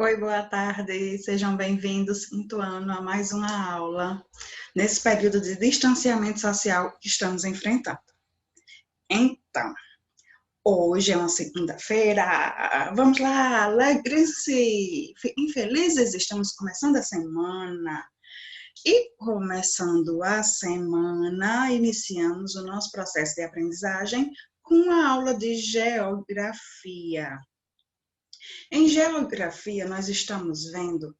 Oi, boa tarde, sejam bem-vindos, quinto ano, a mais uma aula, nesse período de distanciamento social que estamos enfrentando. Então, hoje é uma segunda-feira, vamos lá, alegrem-se, fiquem felizes, estamos começando a semana. E começando a semana, iniciamos o nosso processo de aprendizagem com a aula de geografia. Em geografia, nós estamos vendo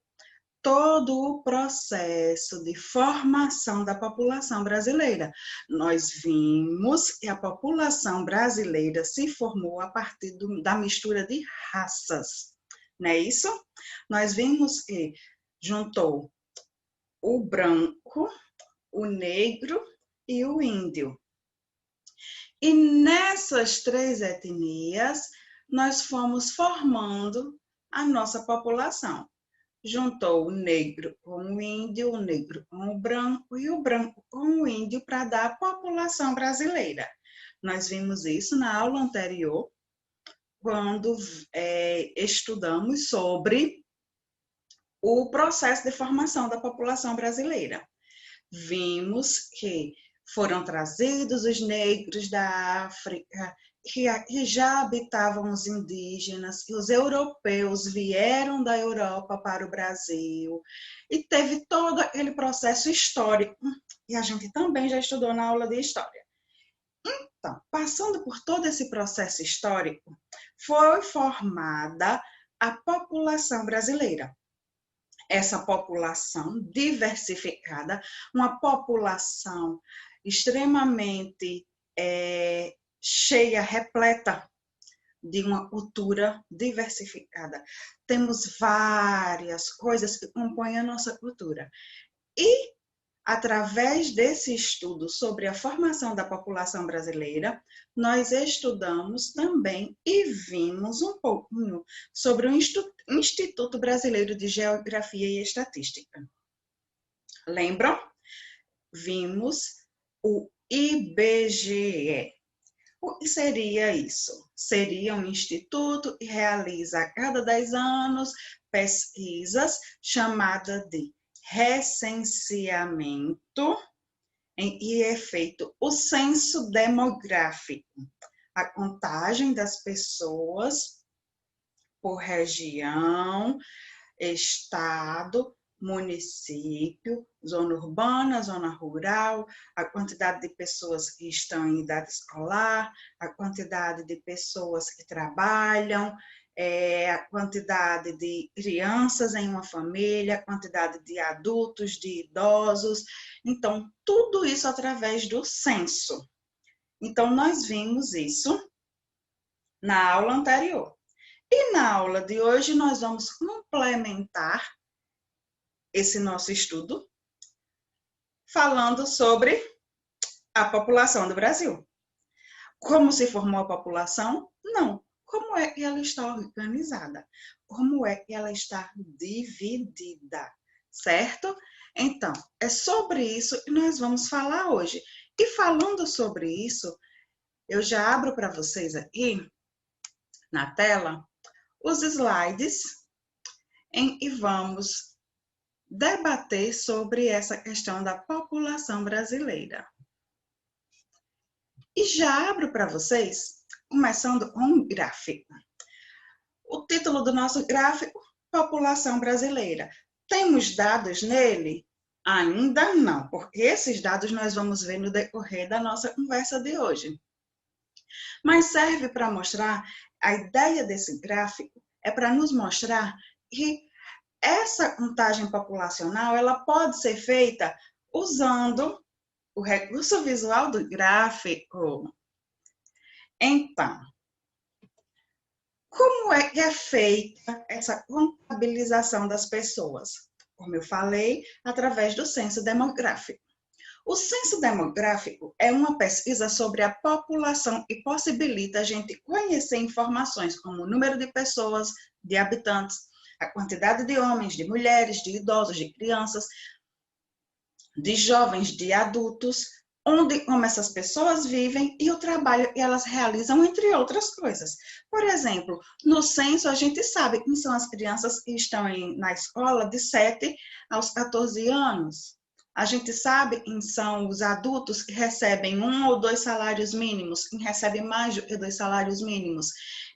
todo o processo de formação da população brasileira. Nós vimos que a população brasileira se formou a partir da mistura de raças, não é isso? Nós vimos que juntou o branco, o negro e o índio. E nessas três etnias, nós fomos formando a nossa população. Juntou o negro com o índio, o negro com o branco e o branco com o índio para dar a população brasileira. Nós vimos isso na aula anterior, quando estudamos sobre o processo de formação da população brasileira. Vimos que foram trazidos os negros da África, que já habitavam os indígenas, que os europeus vieram da Europa para o Brasil, e teve todo aquele processo histórico, e a gente também já estudou na aula de história. Então, passando por todo esse processo histórico, foi formada a população brasileira. Essa população diversificada, uma população extremamente cheia, repleta de uma cultura diversificada. Temos várias coisas que compõem a nossa cultura. E, através desse estudo sobre a formação da população brasileira, nós estudamos também e vimos um pouquinho sobre o Instituto Brasileiro de Geografia e Estatística. Lembram? Vimos o IBGE. O que seria isso? Seria um instituto que realiza a cada 10 anos pesquisas chamadas de recenseamento, e é feito o censo demográfico, a contagem das pessoas por região, estado, município, zona urbana, zona rural, a quantidade de pessoas que estão em idade escolar, a quantidade de pessoas que trabalham, a quantidade de crianças em uma família, a quantidade de adultos, de idosos. Então, tudo isso através do censo. Então, nós vimos isso na aula anterior. E na aula de hoje, nós vamos complementar esse nosso estudo falando sobre a população do Brasil. Como se formou a população? Não. Como é que ela está organizada? Como é que ela está dividida? Certo? Então, é sobre isso que nós vamos falar hoje. E falando sobre isso, eu já abro para vocês aqui na tela os slides e vamos debater sobre essa questão da população brasileira. E já abro para vocês, começando com um gráfico. O título do nosso gráfico, População Brasileira. Temos dados nele? Ainda não, porque esses dados nós vamos ver no decorrer da nossa conversa de hoje. Mas serve para mostrar, a ideia desse gráfico é para nos mostrar que essa contagem populacional ela pode ser feita usando o recurso visual do gráfico. Então, como é que é feita essa contabilização das pessoas? Como eu falei, através do censo demográfico. O censo demográfico é uma pesquisa sobre a população e possibilita a gente conhecer informações como o número de pessoas, de habitantes, a quantidade de homens, de mulheres, de idosos, de crianças, de jovens, de adultos, como essas pessoas vivem e o trabalho que elas realizam, entre outras coisas. Por exemplo, no censo a gente sabe quem são as crianças que estão na escola de 7 aos 14 anos. A gente sabe quem são os adultos que recebem 1 ou 2 salários mínimos, quem recebe mais do que 2 salários mínimos.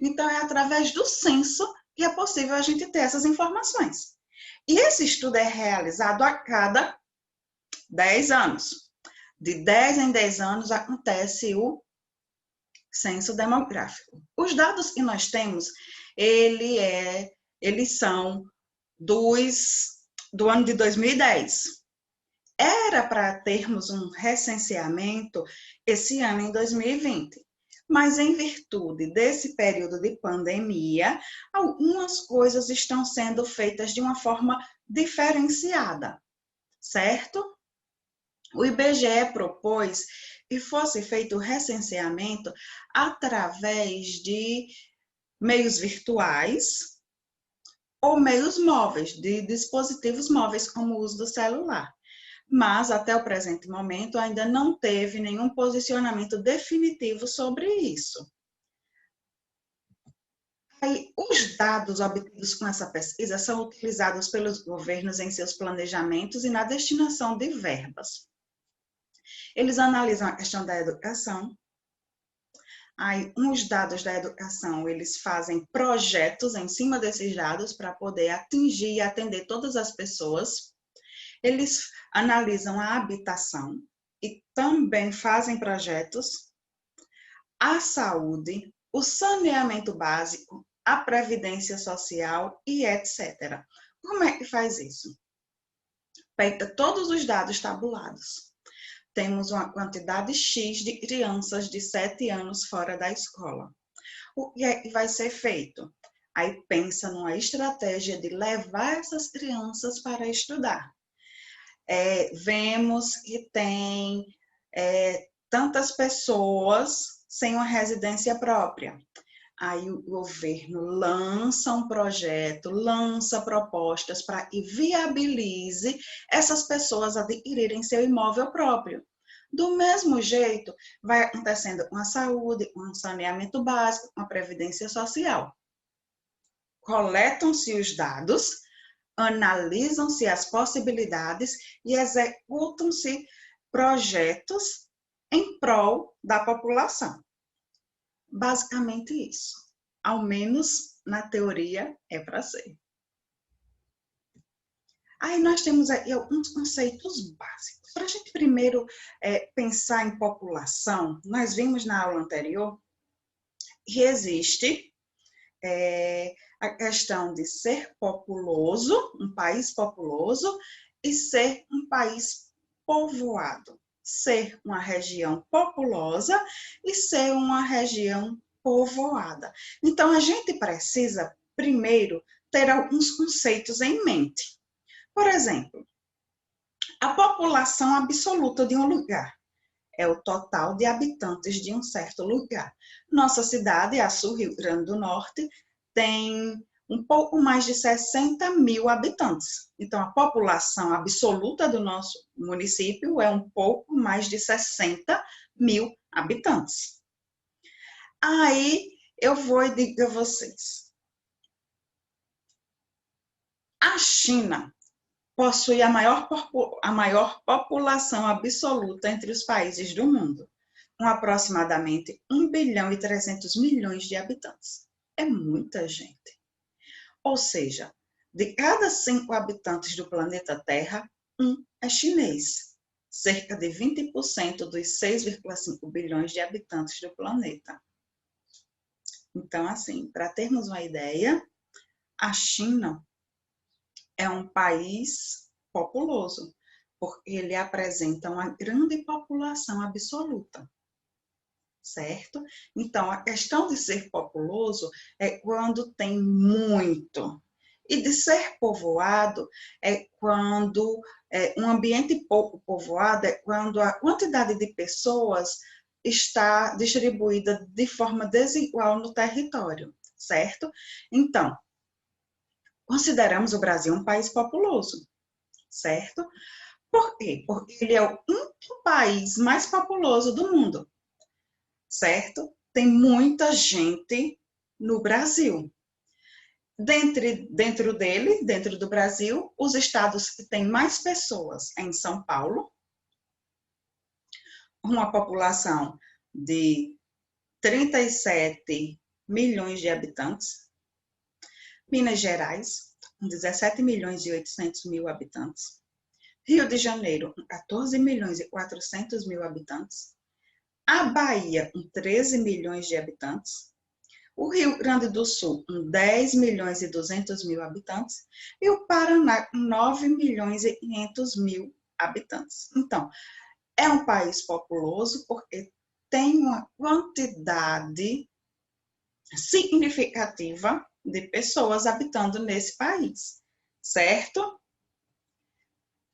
Então, é através do censo que é possível a gente ter essas informações. E esse estudo é realizado a cada 10 anos. De 10 em 10 anos acontece o censo demográfico. Os dados que nós temos, eles são do ano de 2010. Era para termos um recenseamento esse ano em 2020, mas em virtude desse período de pandemia, algumas coisas estão sendo feitas de uma forma diferenciada, certo? O IBGE propôs que fosse feito o recenseamento através de meios virtuais ou meios móveis, de dispositivos móveis, como o uso do celular. Mas, até o presente momento, ainda não teve nenhum posicionamento definitivo sobre isso. Aí, os dados obtidos com essa pesquisa são utilizados pelos governos em seus planejamentos e na destinação de verbas. Eles analisam a questão da educação. Aí, os dados da educação, eles fazem projetos em cima desses dados para poder atingir e atender todas as pessoas. Eles analisam a habitação e também fazem projetos, a saúde, o saneamento básico, a previdência social e etc. Como é que faz isso? Pega todos os dados tabulados. Temos uma quantidade X de crianças de 7 anos fora da escola. O que é que vai ser feito? Aí pensa numa estratégia de levar essas crianças para estudar. Vemos que tem tantas pessoas sem uma residência própria. Aí o governo lança um projeto, lança propostas para que viabilize essas pessoas adquirirem seu imóvel próprio. Do mesmo jeito, vai acontecendo com a saúde, com o saneamento básico, com a previdência social. Coletam-se os dados, analisam-se as possibilidades e executam-se projetos em prol da população. Basicamente isso. Ao menos na teoria é para ser. Aí nós temos aí alguns conceitos básicos. Para a gente primeiro pensar em população, nós vimos na aula anterior que existe a questão de ser populoso, um país populoso, e ser um país povoado. Ser uma região populosa e ser uma região povoada. Então, a gente precisa, primeiro, ter alguns conceitos em mente. Por exemplo, a população absoluta de um lugar é o total de habitantes de um certo lugar. Nossa cidade, Açu, Rio Grande do Norte, tem um pouco mais de 60 mil habitantes. Então, a população absoluta do nosso município é um pouco mais de 60 mil habitantes. Aí, eu vou e digo a vocês. A China possui a maior população absoluta entre os países do mundo, com aproximadamente 1 bilhão e 300 milhões de habitantes. É muita gente. Ou seja, de cada 5 habitantes do planeta Terra, 1 é chinês. Cerca de 20% dos 6,5 bilhões de habitantes do planeta. Então, assim, para termos uma ideia, a China é um país populoso, porque ele apresenta uma grande população absoluta. Certo? Então, a questão de ser populoso é quando tem muito. E de ser povoado é quando um ambiente pouco povoado é quando a quantidade de pessoas está distribuída de forma desigual no território, certo? Então, consideramos o Brasil um país populoso, certo? Por quê? Porque ele é o quinto país mais populoso do mundo, certo? Tem muita gente no Brasil. Dentro do Brasil, os estados que têm mais pessoas é em São Paulo, uma população de 37 milhões de habitantes. Minas Gerais, com 17 milhões e 800 mil habitantes. Rio de Janeiro, com 14 milhões e 400 mil habitantes. A Bahia, com 13 milhões de habitantes. O Rio Grande do Sul, com 10 milhões e 200 mil habitantes. E o Paraná, com 9 milhões e 500 mil habitantes. Então, é um país populoso porque tem uma quantidade significativa de pessoas habitando nesse país, certo?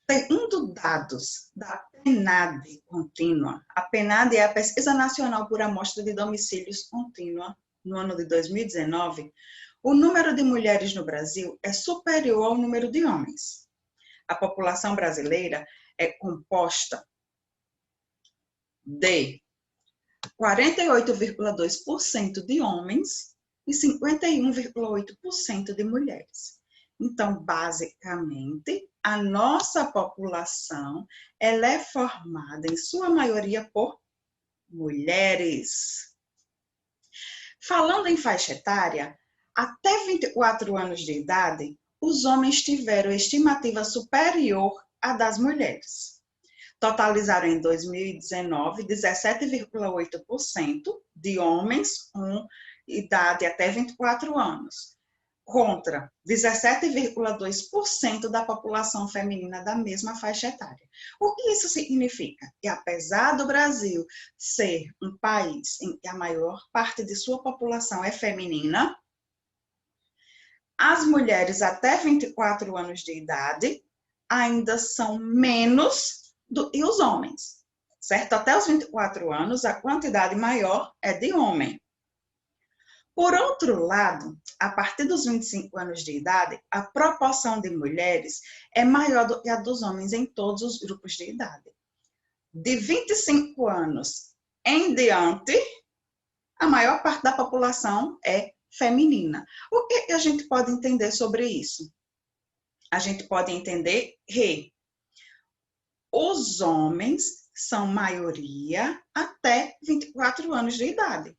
Segundo dados da PNAD contínua, a PNAD é a Pesquisa Nacional por Amostra de Domicílios Contínua, no ano de 2019, o número de mulheres no Brasil é superior ao número de homens. A população brasileira é composta de 48,2% de homens e 51,8% de mulheres. Então, basicamente, a nossa população ela é formada, em sua maioria, por mulheres. Falando em faixa etária, até 24 anos de idade, os homens tiveram estimativa superior à das mulheres. Totalizaram em 2019 17,8% de homens com idade até 24 anos, contra 17,2% da população feminina da mesma faixa etária. O que isso significa? Que apesar do Brasil ser um país em que a maior parte de sua população é feminina, as mulheres até 24 anos de idade ainda são menos e os homens, certo? Até os 24 anos, a quantidade maior é de homem. Por outro lado, a partir dos 25 anos de idade, a proporção de mulheres é maior do que a dos homens em todos os grupos de idade. De 25 anos em diante, a maior parte da população é feminina. O que a gente pode entender sobre isso? A gente pode entender que os homens são maioria até 24 anos de idade.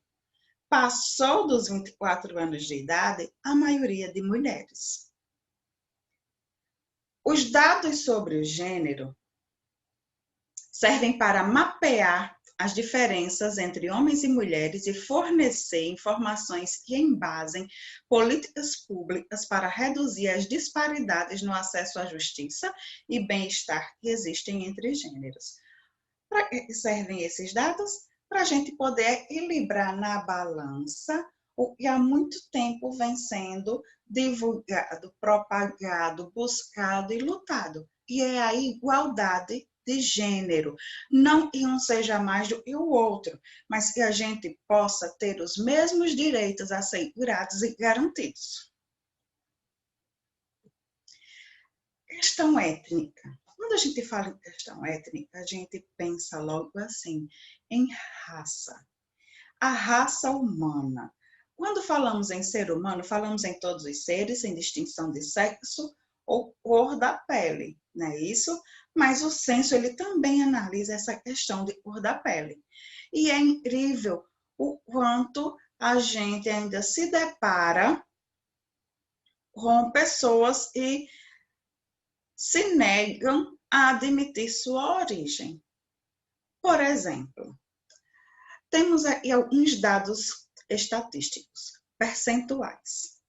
Passou dos 24 anos de idade, a maioria de mulheres. Os dados sobre o gênero servem para mapear as diferenças entre homens e mulheres e fornecer informações que embasem políticas públicas para reduzir as disparidades no acesso à justiça e bem-estar que existem entre gêneros. Para que servem esses dados? Para a gente poder equilibrar na balança o que há muito tempo vem sendo divulgado, propagado, buscado e lutado, e é a igualdade de gênero. Não que um seja mais do que o outro, mas que a gente possa ter os mesmos direitos assegurados e garantidos. Questão étnica. Quando a gente fala em questão étnica, a gente pensa logo assim, em raça. A raça humana. Quando falamos em ser humano, falamos em todos os seres, sem distinção de sexo ou cor da pele, não é isso? Mas o censo, ele também analisa essa questão de cor da pele. E é incrível o quanto a gente ainda se depara com pessoas que se negam a admitir sua origem. Por exemplo, temos aqui alguns dados estatísticos, percentuais.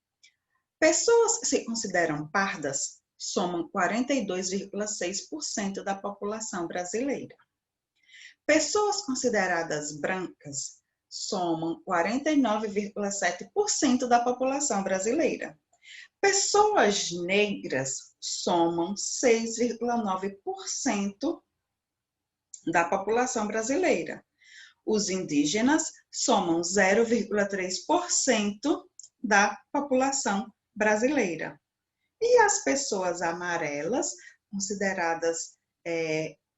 Pessoas que se consideram pardas somam 42,6% da população brasileira. Pessoas consideradas brancas somam 49,7% da população brasileira. Pessoas negras somam 6,9% da população brasileira. Os indígenas somam 0,3% da população brasileira. E as pessoas amarelas, consideradas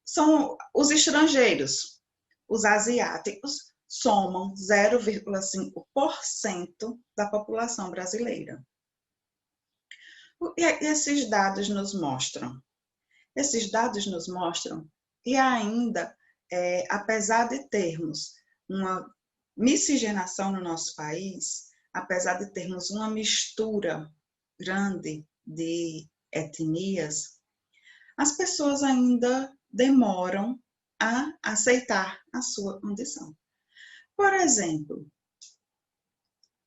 são os estrangeiros. Os asiáticos somam 0,5% da população brasileira. O que esses dados nos mostram? Esses dados nos mostram que ainda, apesar de termos uma miscigenação no nosso país, apesar de termos uma mistura grande de etnias, as pessoas ainda demoram a aceitar a sua condição. Por exemplo,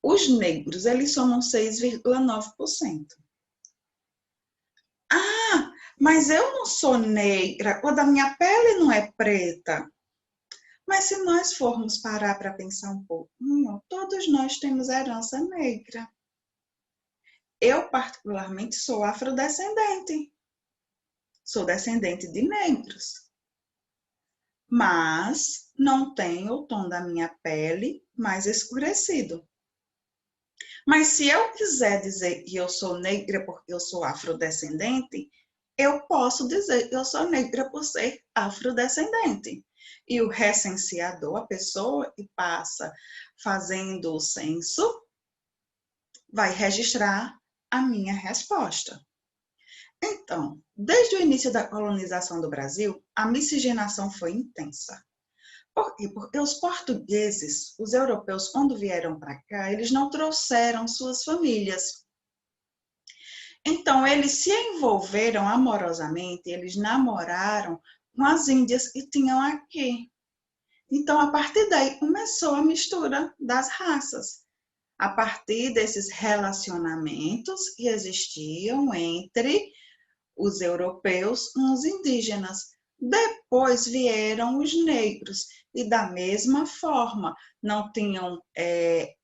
os negros, eles somam 6,9%. Ah, mas eu não sou negra, ou da minha pele não é preta. Mas se nós formos parar para pensar um pouco, todos nós temos herança negra. Eu, particularmente, sou afrodescendente. Sou descendente de negros. Mas não tenho o tom da minha pele mais escurecido. Mas se eu quiser dizer que eu sou negra porque eu sou afrodescendente, eu posso dizer que eu sou negra por ser afrodescendente. E o recenseador, a pessoa que passa fazendo o censo, vai registrar a minha resposta. Então, desde o início da colonização do Brasil, a miscigenação foi intensa. Por quê? Porque os portugueses, os europeus, quando vieram para cá, eles não trouxeram suas famílias. Então, eles se envolveram amorosamente, eles namoraram com as índias que tinham aqui. Então, a partir daí, começou a mistura das raças. A partir desses relacionamentos que existiam entre os europeus e os indígenas. Depois vieram os negros, e da mesma forma, não tinham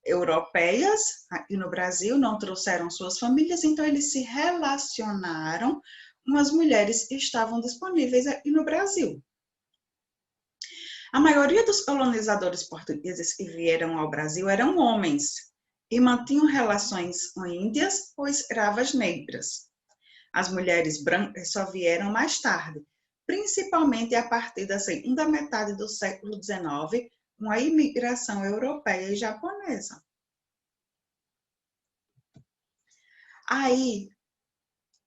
europeias aqui no Brasil, não trouxeram suas famílias, então eles se relacionaram com as mulheres que estavam disponíveis aqui no Brasil. A maioria dos colonizadores portugueses que vieram ao Brasil eram homens e mantinham relações com índias ou escravas negras. As mulheres brancas só vieram mais tarde, principalmente a partir da segunda metade do século XIX, com a imigração europeia e japonesa. Aí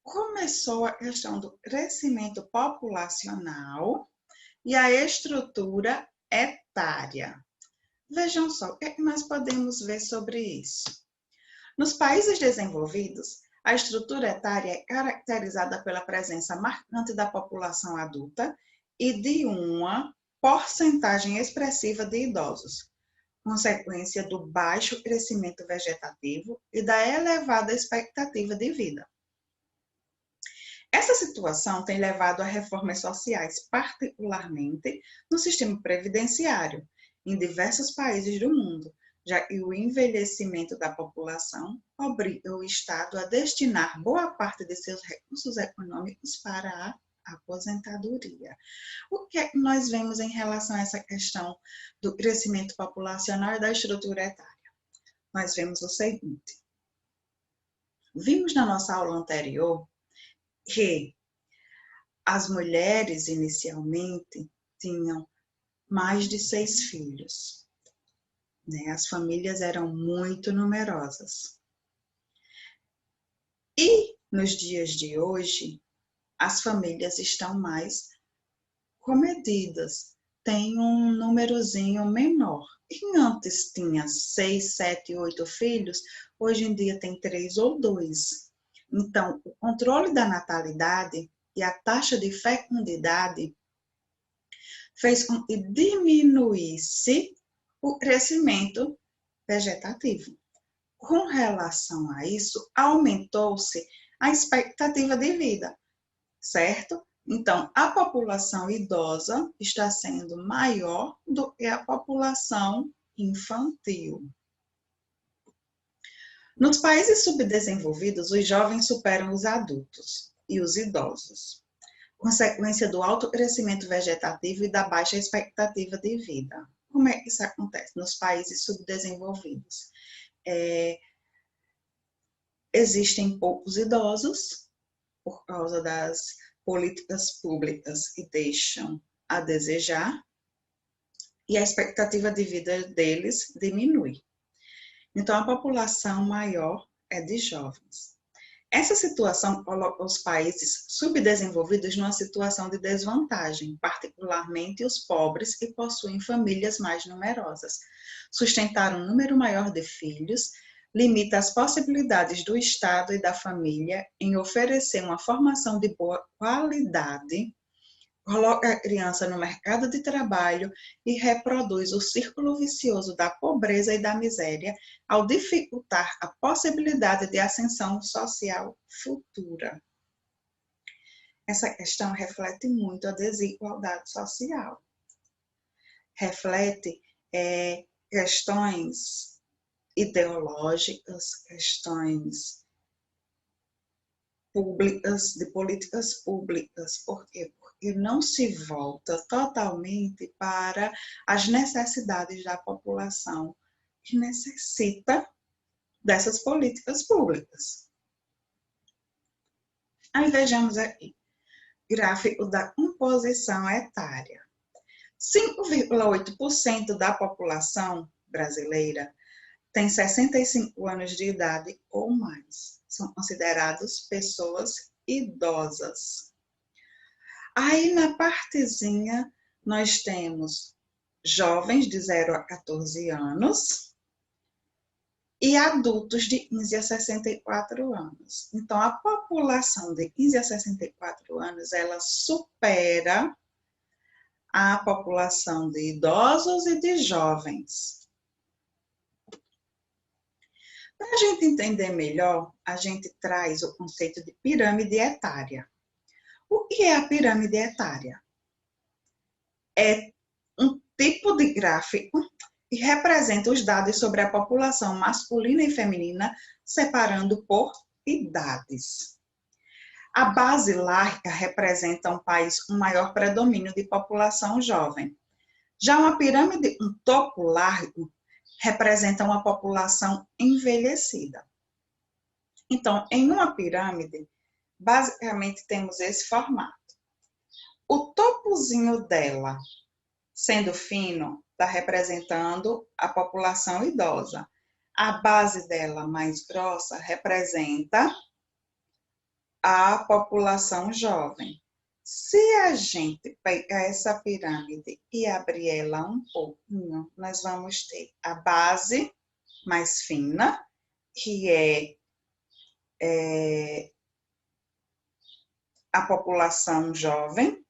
começou a questão do crescimento populacional e a estrutura etária. Vejam só, o que nós podemos ver sobre isso? Nos países desenvolvidos, a estrutura etária é caracterizada pela presença marcante da população adulta e de uma porcentagem expressiva de idosos, consequência do baixo crescimento vegetativo e da elevada expectativa de vida. Essa situação tem levado a reformas sociais, particularmente no sistema previdenciário, em diversos países do mundo, já que o envelhecimento da população obriga o Estado a destinar boa parte de seus recursos econômicos para a aposentadoria. O que é que nós vemos em relação a essa questão do crescimento populacional e da estrutura etária? Nós vemos o seguinte. Vimos na nossa aula anterior que as mulheres, inicialmente, tinham mais de 6 filhos. As famílias eram muito numerosas. E, nos dias de hoje, as famílias estão mais comedidas, tem um númerozinho menor. E antes tinha 6, 7, 8 filhos, hoje em dia tem 3 ou 2. Então, o controle da natalidade e a taxa de fecundidade fez com que diminuísse o crescimento vegetativo. Com relação a isso, aumentou-se a expectativa de vida, certo? Então, a população idosa está sendo maior do que a população infantil. Nos países subdesenvolvidos, os jovens superam os adultos e os idosos, consequência do alto crescimento vegetativo e da baixa expectativa de vida. Como é que isso acontece nos países subdesenvolvidos? Existem poucos idosos por causa das políticas públicas que deixam a desejar e a expectativa de vida deles diminui. Então, a população maior é de jovens. Essa situação coloca os países subdesenvolvidos numa situação de desvantagem, particularmente os pobres que possuem famílias mais numerosas. Sustentar um número maior de filhos limita as possibilidades do Estado e da família em oferecer uma formação de boa qualidade, coloca a criança no mercado de trabalho e reproduz o círculo vicioso da pobreza e da miséria ao dificultar a possibilidade de ascensão social futura. Essa questão reflete muito a desigualdade social. Reflete questões ideológicas, questões públicas, de políticas públicas. Por quê? Porque não se volta totalmente para as necessidades da população que necessita dessas políticas públicas. Aí vejamos aqui, gráfico da composição etária. 5,8% da população brasileira tem 65 anos de idade ou mais. São considerados pessoas idosas. Aí na partezinha nós temos jovens de 0 a 14 anos e adultos de 15 a 64 anos. Então a população de 15 a 64 anos, ela supera a população de idosos e de jovens. Para a gente entender melhor, a gente traz o conceito de pirâmide etária. O que é a pirâmide etária? É um tipo de gráfico que representa os dados sobre a população masculina e feminina, separando por idades. A base larga representa um país com maior predomínio de população jovem. Já uma pirâmide, um topo largo, representa uma população envelhecida. Então, em uma pirâmide, basicamente temos esse formato. O topozinho dela, sendo fino, está representando a população idosa. A base dela, mais grossa, representa a população jovem. Se a gente pegar essa pirâmide e abrir ela um pouquinho, nós vamos ter a base mais fina, que é a população jovem,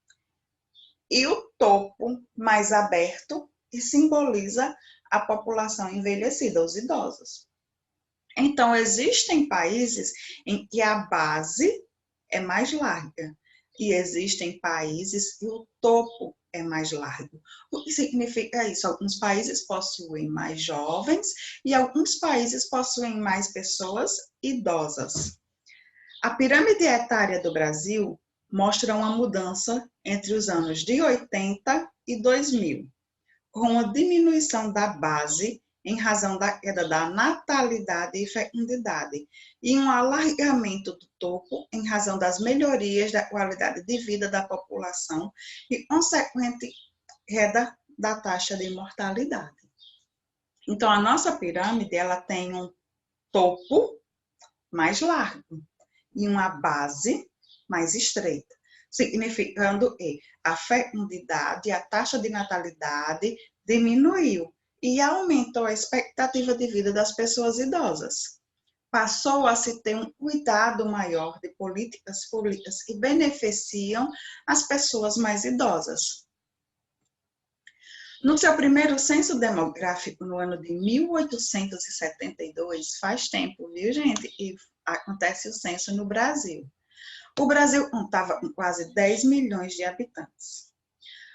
e o topo mais aberto, que simboliza a população envelhecida, os idosos. Então, existem países em que a base é mais larga e existem países que o topo é mais largo. O que significa isso? Alguns países possuem mais jovens e alguns países possuem mais pessoas idosas. A pirâmide etária do Brasil mostra uma mudança entre os anos de 80 e 2000, com a diminuição da base em razão da queda da natalidade e fecundidade, e um alargamento do topo em razão das melhorias da qualidade de vida da população e consequente queda da taxa de mortalidade. Então, a nossa pirâmide, ela tem um topo mais largo e uma base mais estreita, significando que a fecundidade, a taxa de natalidade diminuiu e aumentou a expectativa de vida das pessoas idosas. Passou a se ter um cuidado maior de políticas públicas que beneficiam as pessoas mais idosas. No seu primeiro censo demográfico, no ano de 1872, faz tempo, viu, gente? E acontece o censo no Brasil. O Brasil contava com quase 10 milhões de habitantes.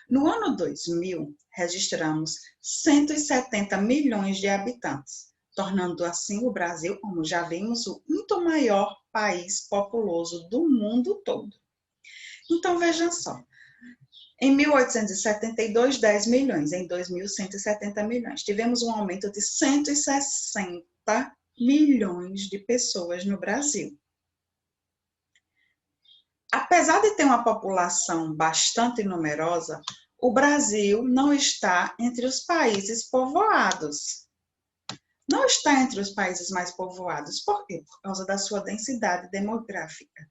No ano 2000, registramos 170 milhões de habitantes, tornando assim o Brasil, como já vimos, o quinto maior país populoso do mundo todo. Então, vejam só. Em 1872, 10 milhões. Em 2000, 170 milhões. Tivemos um aumento de 160 milhões de pessoas no Brasil. Apesar de ter uma população bastante numerosa, o Brasil não está entre os países povoados. Não está entre os países mais povoados. Por quê? Por causa da sua densidade demográfica.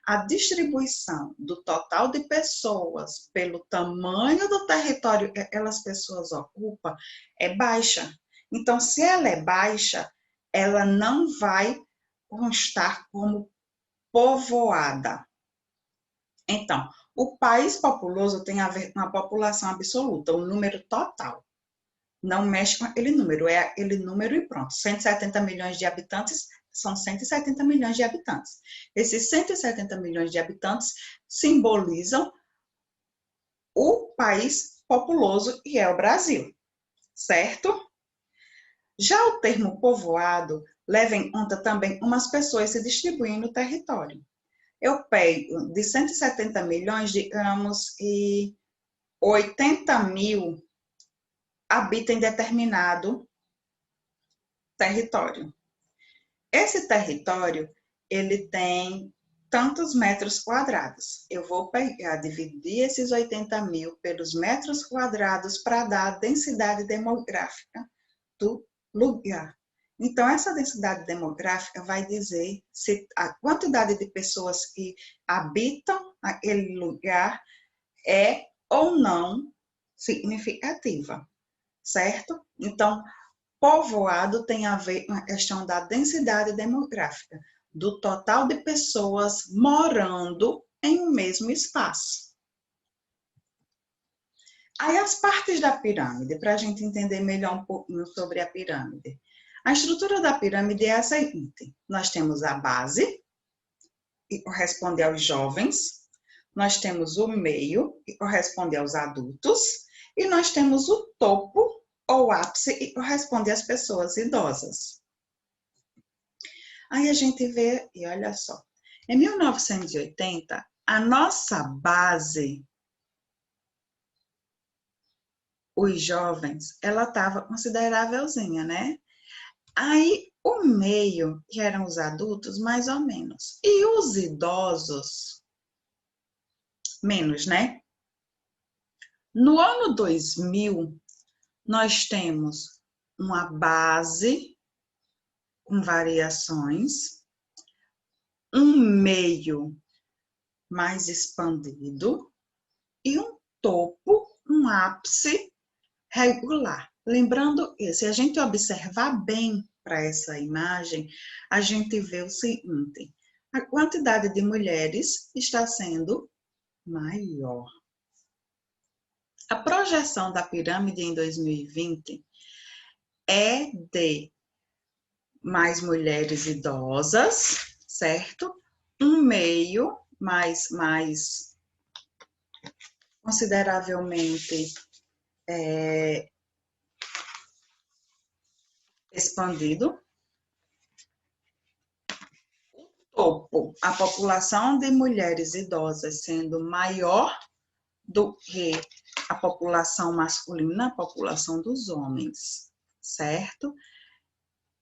A distribuição do total de pessoas pelo tamanho do território que aquelas pessoas ocupam é baixa. Então, se ela é baixa, ela não vai constar como povoada. Então, o país populoso tem a ver com a população absoluta, o número total. Não mexe com aquele número, é aquele número e pronto. 170 milhões de habitantes são 170 milhões de habitantes. Esses 170 milhões de habitantes simbolizam o país populoso, que é o Brasil, certo? Já o termo povoado leva em conta também umas pessoas se distribuindo no território. Eu pego de 170 milhões, digamos, e 80 mil habitam em determinado território. Esse território, ele tem tantos metros quadrados. Eu vou pegar, dividir esses 80 mil pelos metros quadrados para dar a densidade demográfica do lugar. Então, essa densidade demográfica vai dizer se a quantidade de pessoas que habitam aquele lugar é ou não significativa, certo? Então, povoado tem a ver com a questão da densidade demográfica, do total de pessoas morando em um mesmo espaço. Aí as partes da pirâmide, para a gente entender melhor um pouquinho sobre a pirâmide. A estrutura da pirâmide é a seguinte: nós temos a base, que corresponde aos jovens, nós temos o meio, que corresponde aos adultos, e nós temos o topo, ou ápice, que corresponde às pessoas idosas. Aí a gente vê, e olha só, em 1980, a nossa base, os jovens, ela estava considerávelzinha, né? Aí o meio, que eram os adultos, mais ou menos. E os idosos, menos, né? No ano 2000, nós temos uma base com variações, um meio mais expandido e um topo, um ápice regular. Lembrando que, se a gente observar bem para essa imagem, a gente vê o seguinte: a quantidade de mulheres está sendo maior. A projeção da pirâmide em 2020 é de mais mulheres idosas, certo? Um meio mais consideravelmente expandido. Topo, a população de mulheres idosas sendo maior do que a população masculina, a população dos homens, certo?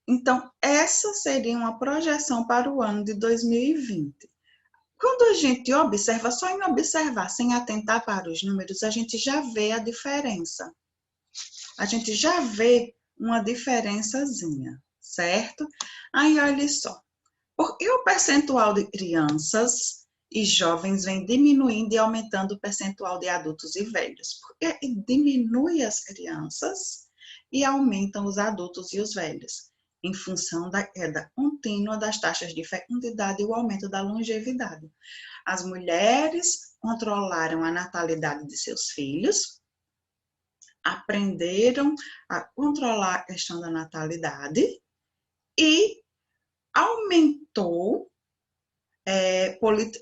Então, essa seria uma projeção para o ano de 2020. Quando a gente observa, só em observar, sem atentar para os números, a gente já vê a diferença. A gente já vê uma diferençazinha, certo? Aí, olha só. Por que o percentual de crianças e jovens vem diminuindo e aumentando o percentual de adultos e velhos? Porque diminui as crianças e aumentam os adultos e os velhos, em função da queda contínua das taxas de fecundidade e o aumento da longevidade. As mulheres controlaram a natalidade de seus filhos, aprenderam a controlar a questão da natalidade e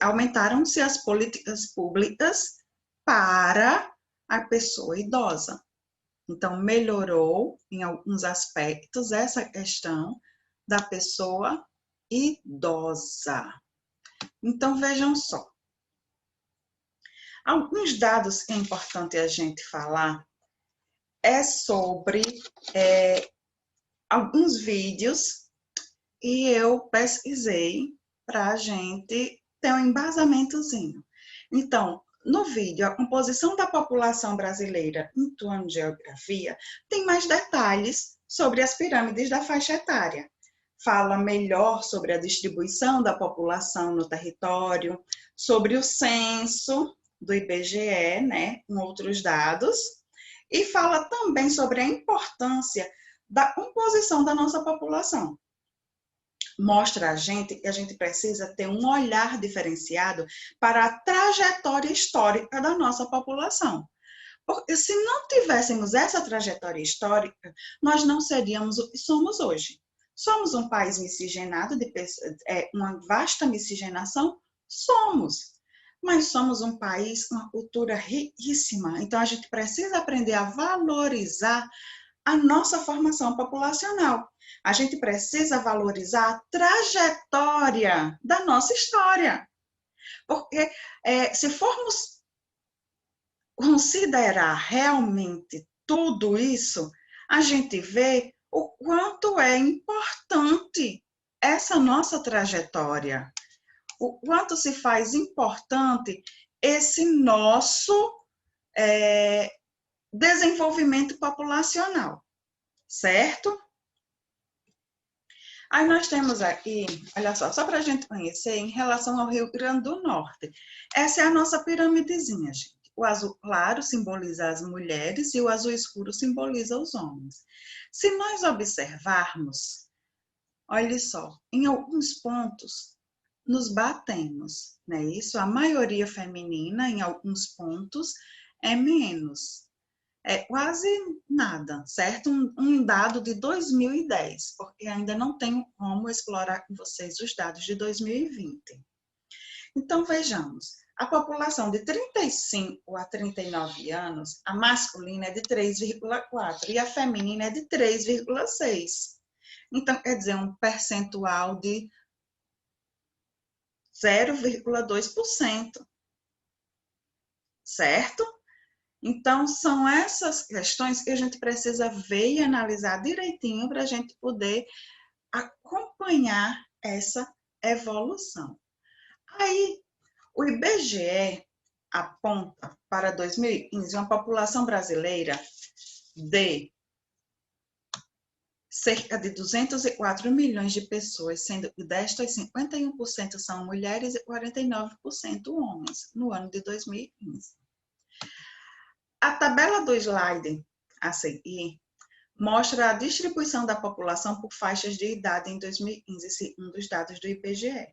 aumentaram-se as políticas públicas para a pessoa idosa. Então, melhorou em alguns aspectos essa questão da pessoa idosa. Então, vejam só. Alguns dados que é importante a gente falar é sobre alguns vídeos que eu pesquisei para a gente tem um embasamentozinho. Então, no vídeo, a composição da população brasileira em Ituano Geografia tem mais detalhes sobre as pirâmides da faixa etária. Fala melhor sobre a distribuição da população no território, sobre o censo do IBGE, né, com outros dados, e fala também sobre a importância da composição da nossa população. Mostra a gente que a gente precisa ter um olhar diferenciado para a trajetória histórica da nossa população. Porque se não tivéssemos essa trajetória histórica, nós não seríamos o que somos hoje. Somos um país miscigenado, uma vasta miscigenação? Somos. Mas somos um país com uma cultura riquíssima. Então, a gente precisa aprender a valorizar a nossa formação populacional. A gente precisa valorizar a trajetória da nossa história. Porque se formos considerar realmente tudo isso, a gente vê o quanto é importante essa nossa trajetória, o quanto se faz importante esse nosso desenvolvimento populacional, certo? Aí nós temos aqui, olha só para a gente conhecer, em relação ao Rio Grande do Norte. Essa é a nossa piramidezinha, gente. O azul claro simboliza as mulheres e o azul escuro simboliza os homens. Se nós observarmos, olha só, em alguns pontos nos batemos, né? Isso, a maioria feminina em alguns pontos é menos. É quase nada, certo? Um dado de 2010, porque ainda não tenho como explorar com vocês os dados de 2020. Então, vejamos. A população de 35 a 39 anos, a masculina é de 3,4 e a feminina é de 3,6. Então, quer dizer, um percentual de 0,2%, certo? Então, são essas questões que a gente precisa ver e analisar direitinho para a gente poder acompanhar essa evolução. Aí, o IBGE aponta para 2015 uma população brasileira de cerca de 204 milhões de pessoas, sendo que destas 51% são mulheres e 49% homens, no ano de 2015. A tabela do slide a seguir mostra a distribuição da população por faixas de idade em 2015, segundo os dados do IBGE.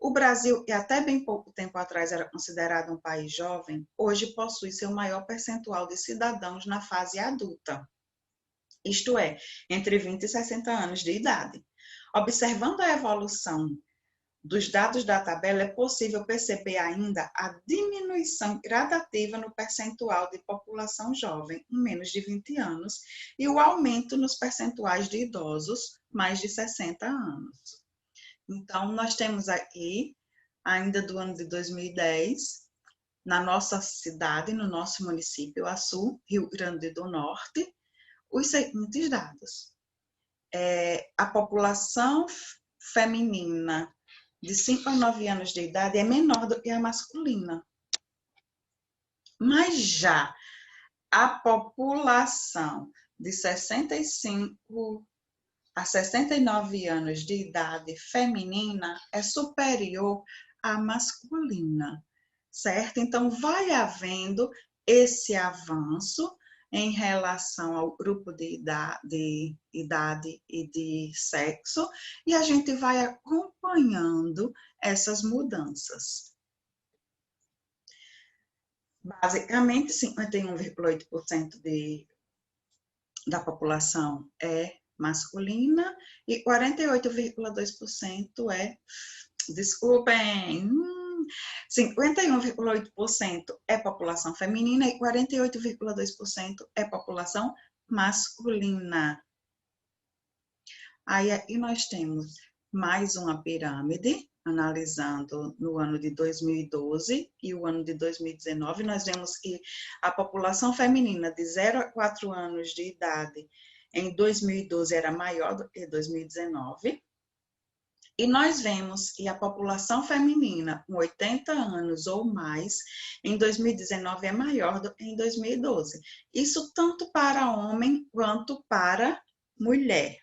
O Brasil, que até bem pouco tempo atrás era considerado um país jovem, hoje possui seu maior percentual de cidadãos na fase adulta, isto é, entre 20 e 60 anos de idade. Observando a evolução dos dados da tabela, é possível perceber ainda a diminuição gradativa no percentual de população jovem, com menos de 20 anos, e o aumento nos percentuais de idosos, mais de 60 anos. Então, nós temos aqui, ainda do ano de 2010, na nossa cidade, no nosso município, Açu, Rio Grande do Norte, os seguintes dados. A população feminina de 5 a 9 anos de idade é menor do que a masculina. Mas já a população de 65 a 69 anos de idade feminina é superior à masculina, certo? Então, vai havendo esse avanço em relação ao grupo de idade e de sexo, e a gente vai acompanhando essas mudanças. Basicamente, 51,8% da população é masculina e 48,2% desculpem, 51,8% é população feminina e 48,2% é população masculina. Aí aqui nós temos mais uma pirâmide, analisando no ano de 2012 e o ano de 2019, nós vemos que a população feminina de 0 a 4 anos de idade em 2012 era maior do que 2019, E nós vemos que a população feminina com 80 anos ou mais, em 2019 é maior do que em 2012. Isso tanto para homem quanto para mulher.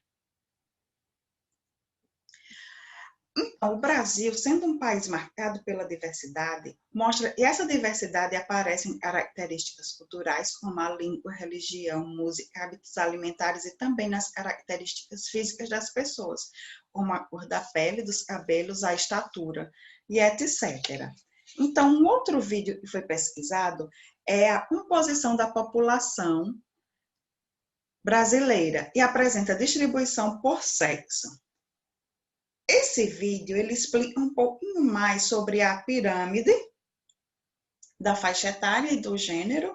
Então, o Brasil, sendo um país marcado pela diversidade, mostra que essa diversidade aparece em características culturais, como a língua, religião, música, hábitos alimentares e também nas características físicas das pessoas, como a cor da pele, dos cabelos, a estatura e etc. Então, um outro vídeo que foi pesquisado é a composição da população brasileira e apresenta a distribuição por sexo. Esse vídeo, ele explica um pouquinho mais sobre a pirâmide da faixa etária e do gênero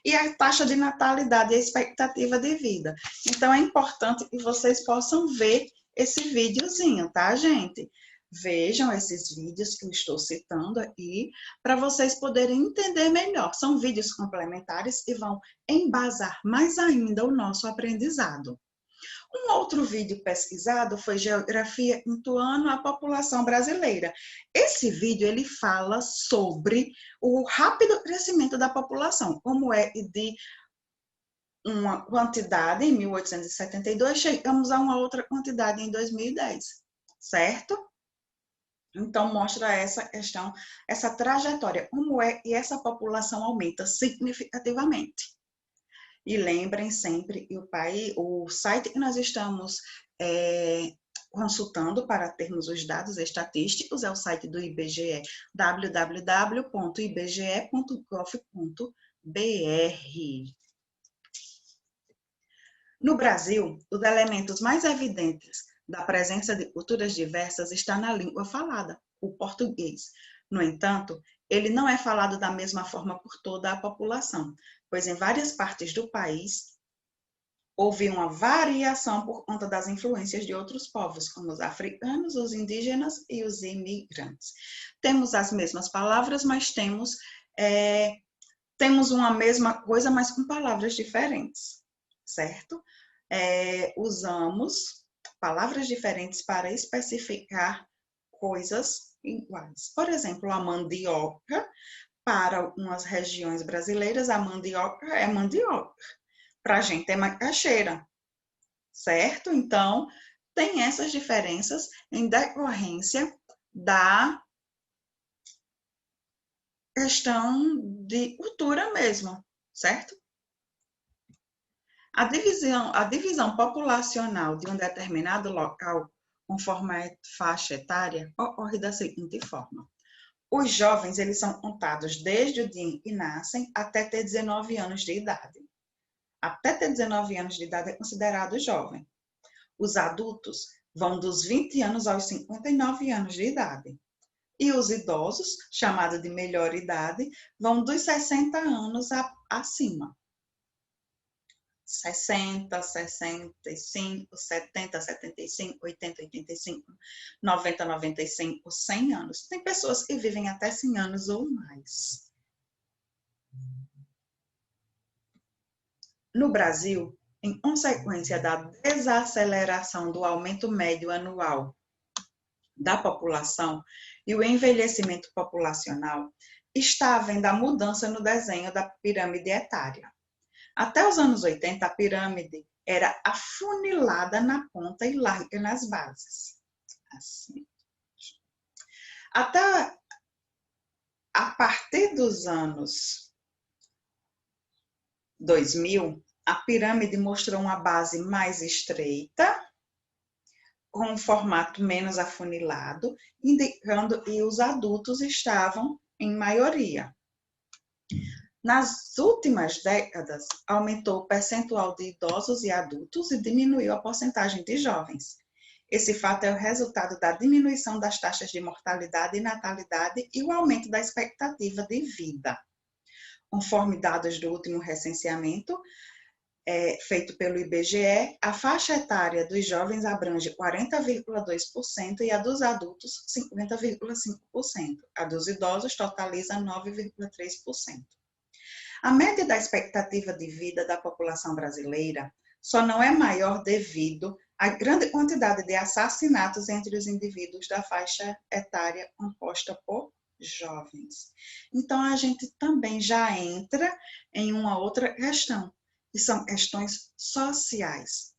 e a taxa de natalidade e a expectativa de vida. Então, é importante que vocês possam ver esse videozinho, tá, gente? Vejam esses vídeos que eu estou citando aqui para vocês poderem entender melhor. São vídeos complementares e vão embasar mais ainda o nosso aprendizado. Um outro vídeo pesquisado foi Geografia Intuando a População Brasileira. Esse vídeo ele fala sobre o rápido crescimento da população, como é de uma quantidade em 1872, chegamos a uma outra quantidade em 2010, certo? Então, mostra essa questão, essa trajetória, como é que essa população aumenta significativamente. E lembrem sempre que o site que nós estamos consultando para termos os dados estatísticos é o site do IBGE, www.ibge.gov.br. No Brasil, os elementos mais evidentes da presença de culturas diversas está na língua falada, o português. No entanto, ele não é falado da mesma forma por toda a população, pois em várias partes do país houve uma variação por conta das influências de outros povos, como os africanos, os indígenas e os imigrantes. Temos as mesmas palavras, mas temos uma mesma coisa, mas com palavras diferentes, certo? Usamos palavras diferentes para especificar coisas iguais. Por exemplo, a mandioca, para algumas regiões brasileiras, a mandioca é mandioca. Para a gente é macaxeira, certo? Então, tem essas diferenças em decorrência da questão de cultura mesmo, certo? A divisão populacional de um determinado local, conforme a faixa etária, ocorre da seguinte forma. Os jovens, eles são contados desde o dia em que nascem até ter 19 anos de idade. Até ter 19 anos de idade é considerado jovem. Os adultos vão dos 20 anos aos 59 anos de idade. E os idosos, chamados de melhor idade, vão dos 60 anos acima. 60, 65, 70, 75, 80, 85, 90, 95, 100 anos. Tem pessoas que vivem até 100 anos ou mais. No Brasil, em consequência da desaceleração do aumento médio anual da população e o envelhecimento populacional, está havendo a mudança no desenho da pirâmide etária. Até os anos 80, a pirâmide era afunilada na ponta e larga nas bases. Assim. Até a partir dos anos 2000, a pirâmide mostrou uma base mais estreita, com um formato menos afunilado, indicando que os adultos estavam em maioria. Nas últimas décadas, aumentou o percentual de idosos e adultos e diminuiu a porcentagem de jovens. Esse fato é o resultado da diminuição das taxas de mortalidade e natalidade e o aumento da expectativa de vida. Conforme dados do último recenseamento, feito pelo IBGE, a faixa etária dos jovens abrange 40,2% e a dos adultos 50,5%. A dos idosos totaliza 9,3%. A média da expectativa de vida da população brasileira só não é maior devido a grande quantidade de assassinatos entre os indivíduos da faixa etária composta por jovens. Então, a gente também já entra em uma outra questão, que são questões sociais.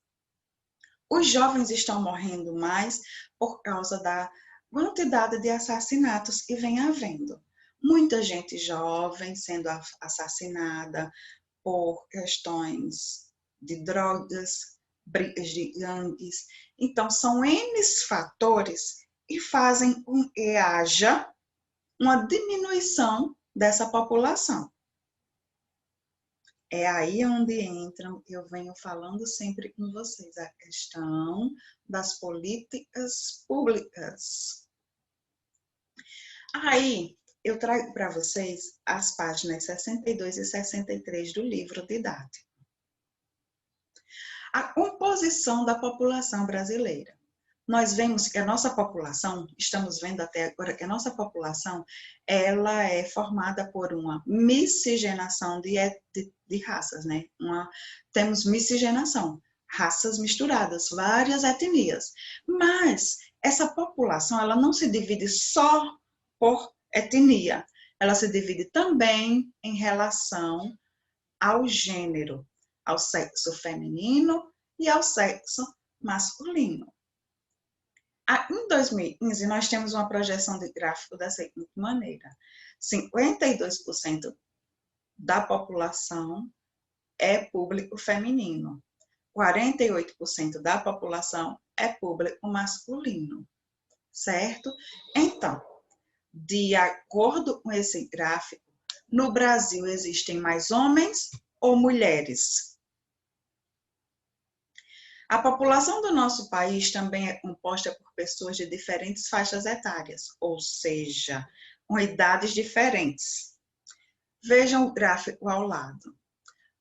Os jovens estão morrendo mais por causa da quantidade de assassinatos que vem havendo. Muita gente jovem sendo assassinada por questões de drogas, brigas de gangues. Então, são N fatores que fazem com que haja uma diminuição dessa população. É aí onde entram, eu venho falando sempre com vocês, a questão das políticas públicas. Aí, eu trago para vocês as páginas 62 e 63 do livro didático. A composição da população brasileira. Nós vemos que a nossa população, estamos vendo até agora que a nossa população, ela é formada por uma miscigenação de raças, né? Temos miscigenação, raças misturadas, várias etnias. Mas essa população, ela não se divide só por etnia, ela se divide também em relação ao gênero, ao sexo feminino e ao sexo masculino. Em 2015, nós temos uma projeção de gráfico da seguinte maneira: 52% da população é público feminino, 48% da população é público masculino, certo? Então, de acordo com esse gráfico, no Brasil existem mais homens ou mulheres? A população do nosso país também é composta por pessoas de diferentes faixas etárias, ou seja, com idades diferentes. Vejam o gráfico ao lado.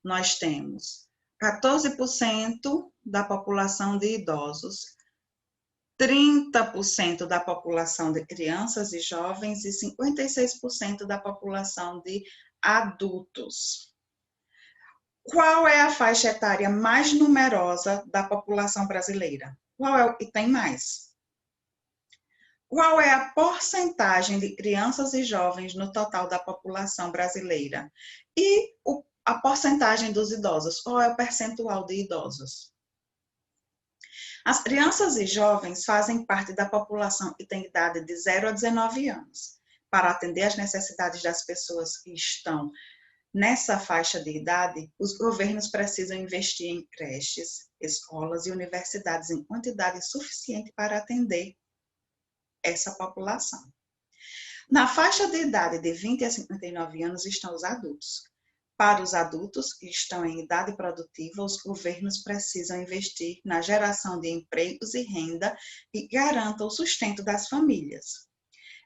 Nós temos 14% da população de idosos, 30% da população de crianças e jovens e 56% da população de adultos. Qual é a faixa etária mais numerosa da população brasileira? Qual é o que tem mais? Qual é a porcentagem de crianças e jovens no total da população brasileira? E a porcentagem dos idosos? Qual é o percentual de idosos? As crianças e jovens fazem parte da população que tem idade de 0 a 19 anos. Para atender às necessidades das pessoas que estão nessa faixa de idade, os governos precisam investir em creches, escolas e universidades em quantidade suficiente para atender essa população. Na faixa de idade de 20 a 59 anos estão os adultos. Para os adultos que estão em idade produtiva, os governos precisam investir na geração de empregos e renda que garanta o sustento das famílias.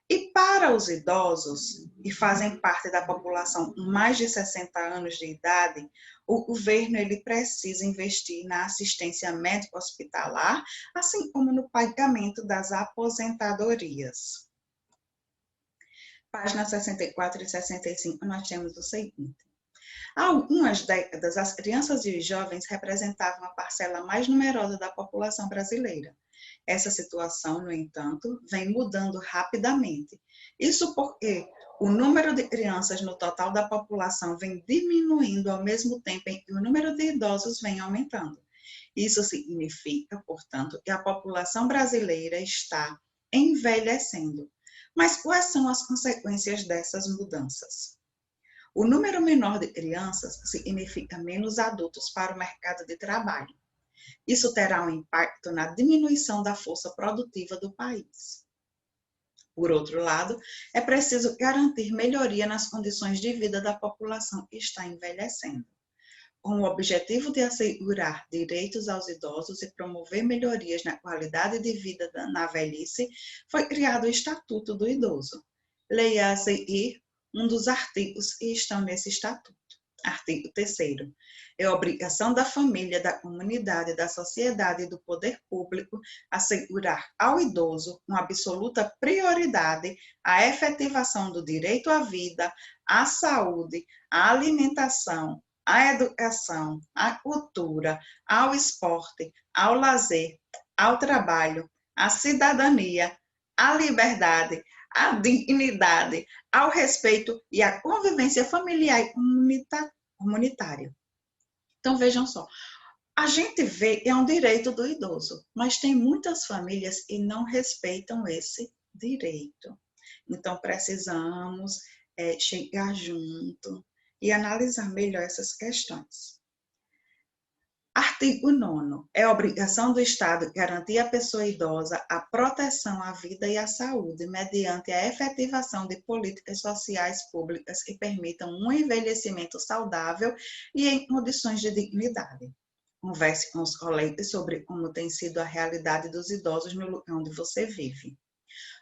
E para os idosos, que fazem parte da população com mais de 60 anos de idade, o governo ele precisa investir na assistência médico-hospitalar, assim como no pagamento das aposentadorias. Páginas 64 e 65, nós temos o seguinte. Há algumas décadas, as crianças e os jovens representavam a parcela mais numerosa da população brasileira. Essa situação, no entanto, vem mudando rapidamente. Isso porque o número de crianças no total da população vem diminuindo ao mesmo tempo em que o número de idosos vem aumentando. Isso significa, portanto, que a população brasileira está envelhecendo. Mas quais são as consequências dessas mudanças? O número menor de crianças significa menos adultos para o mercado de trabalho. Isso terá um impacto na diminuição da força produtiva do país. Por outro lado, é preciso garantir melhoria nas condições de vida da população que está envelhecendo. Com o objetivo de assegurar direitos aos idosos e promover melhorias na qualidade de vida na velhice, foi criado o Estatuto do Idoso. Leia-se um dos artigos que estão nesse estatuto. Artigo 3º. É obrigação da família, da comunidade, da sociedade e do poder público assegurar ao idoso, com absoluta prioridade, a efetivação do direito à vida, à saúde, à alimentação, à educação, à cultura, ao esporte, ao lazer, ao trabalho, à cidadania, à liberdade, à dignidade, ao respeito e à convivência familiar e comunitária. Então, vejam só, a gente vê, é um direito do idoso, mas tem muitas famílias que não respeitam esse direito. Então, precisamos chegar junto e analisar melhor essas questões. Artigo 9º. É obrigação do Estado garantir à pessoa idosa a proteção à vida e à saúde, mediante a efetivação de políticas sociais públicas que permitam um envelhecimento saudável e em condições de dignidade. Converse com os colegas sobre como tem sido a realidade dos idosos no lugar onde você vive.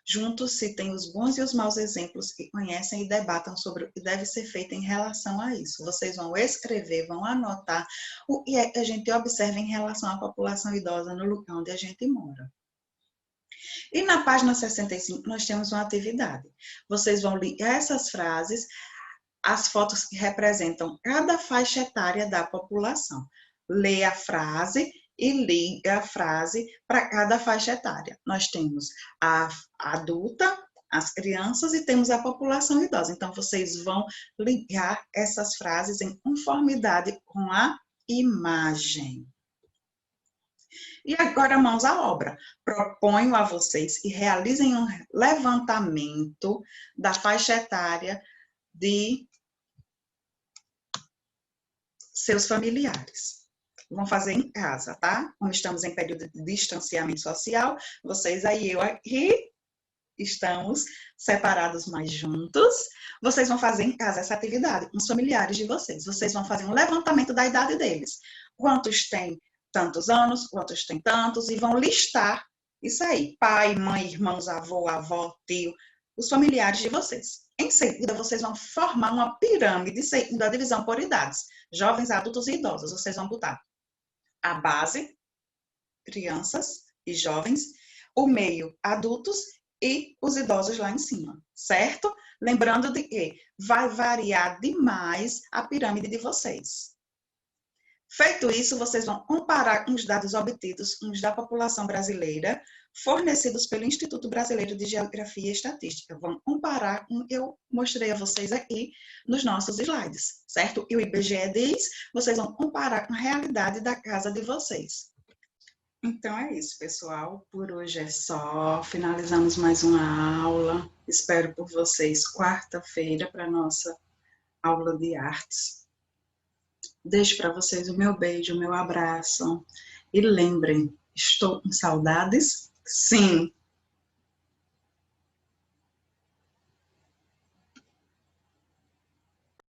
Juntos citem os bons e os maus exemplos que conhecem e debatam sobre o que deve ser feito em relação a isso. Vocês vão escrever, vão anotar o que é que a gente observa em relação à população idosa no lugar onde a gente mora. E na página 65 nós temos uma atividade. Vocês vão ligar essas frases, as fotos que representam cada faixa etária da população. Lê a frase e liga a frase para cada faixa etária. Nós temos a adulta, as crianças e temos a população idosa. Então, vocês vão ligar essas frases em conformidade com a imagem. E agora, mãos à obra. Proponho a vocês que realizem um levantamento da faixa etária de seus familiares. Vão fazer em casa, tá? Como estamos em período de distanciamento social, vocês aí e eu aqui estamos separados, mas juntos. Vocês vão fazer em casa essa atividade com os familiares de vocês. Vocês vão fazer um levantamento da idade deles. Quantos têm tantos anos, quantos têm tantos, e vão listar isso aí. Pai, mãe, irmãos, avô, avó, tio, os familiares de vocês. Em seguida, vocês vão formar uma pirâmide seguindo a divisão por idades. Jovens, adultos e idosos. Vocês vão botar a base, crianças e jovens, o meio, adultos e os idosos lá em cima, certo? Lembrando de que vai variar demais a pirâmide de vocês. Feito isso, vocês vão comparar com os dados obtidos com os da população brasileira, fornecidos pelo Instituto Brasileiro de Geografia e Estatística. Vão comparar com o que eu mostrei a vocês aqui nos nossos slides, certo? E o IBGE diz, vocês vão comparar com a realidade da casa de vocês. Então é isso, pessoal. Por hoje é só. Finalizamos mais uma aula. Espero por vocês quarta-feira para a nossa aula de artes. Deixo para vocês o meu beijo, o meu abraço. E lembrem, estou com saudades? Sim.